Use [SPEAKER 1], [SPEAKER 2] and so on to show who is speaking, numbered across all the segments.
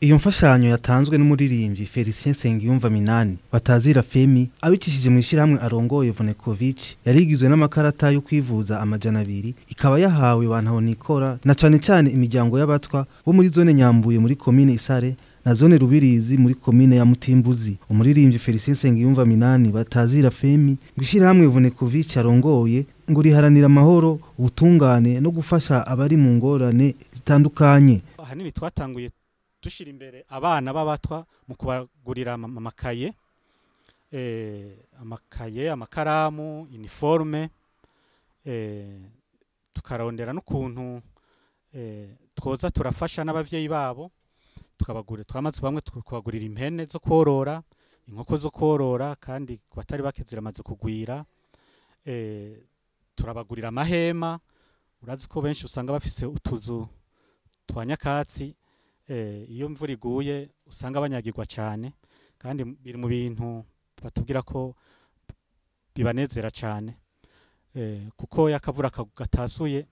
[SPEAKER 1] Iyo mfashanyo yatanzwe n'umuririmbyi Felicien Nsengiyumva Minani batazira Femi abicishije mu ishyirahamwe arongoye Vonecovic yarigizwe n'amakarata yo kwivuza amajana 2 ikaba yahawe bantahonikora na cane imiryango y'abatwa bo muri zone Nyambuye muri commune Isare na zone Rubirizi muri commune ya Mutimbuzi. Umuririmbyi Felicien Nsengiyumva Minani batazira Femi ngishirahamwe Vonecovic arongoye ngo riharanira amahoro ubutungane no gufasha abari mu ngorane zitandukanye.
[SPEAKER 2] Ahanini twatanguye dushira imbere abana b'abatwa mu kubagurira amakaye, amakaramu, uniforme, tukarondera n'ukuntu twoza turafasha n'abavyeyi babo, twamaze bamwe kubagurira impene zo korora, inkoko zo korora, kandi batari bakezira amaze kugwira, turabagurira amahema. Urazi ko benshi usanga bafise utuzu twa nyakatsi, iyo mvura iguye usanga banyagirwa cyane, kandi biri mu bintu batubwira ko bibanezera cyane, kuko yakavura gatasuye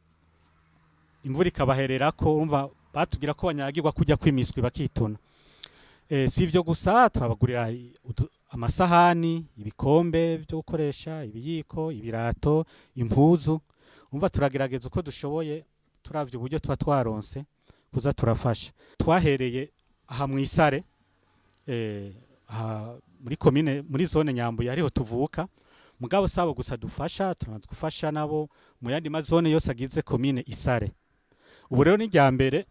[SPEAKER 2] imvura ikabahererako, urumva batubwira ko banyagirwa kujya kwimiswi bakitona. Si ivyo gusa, turabagurira amasahani, ibikombe byo gukoresha, ibiyiko, ibirato, impuzu. Urumva turagerageza uko dushoboye turavye uburyo twa twaronse kuza turafasha. Twahereye aha mu Isare, muri commune muri zone Nyambuye ariho tuvuka, mugabo sabo gusa dufasha, tumaze gufasha nabo mu yandi mazone yose agize commune Isare. Ubu rero ni rya mbere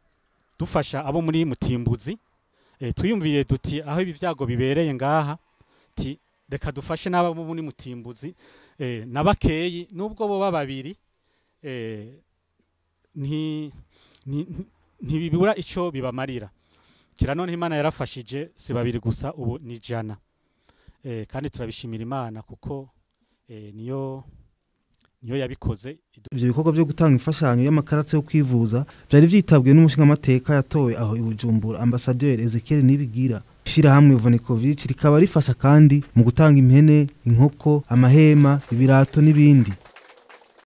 [SPEAKER 2] dufasha abo muri Mutimbuzi, tuyumviye duti aho ibi vyago bibereye ngaha, ti reka dufashe naba muri Mutimbuzi, nabakeyi nubwo bo babiri, ntibibura ico bibamarira. Kira none Imana yarafashije si babiri gusa, ubu ni 100. Kandi turabishimira Imana kuko niyo yabikoze.
[SPEAKER 1] Ivyo bikorwa byo gutanga imfashanyo y'amakarata yo kwivuza byari vyitabwe n'umushinga amateka yatowe aho ibujumbura Ambassadeur Ezekiel Nibigira. Ishirahamwe Vonecovic rikaba rifasha kandi mu gutanga impene, inkoko, amahema, ibirato n'ibindi.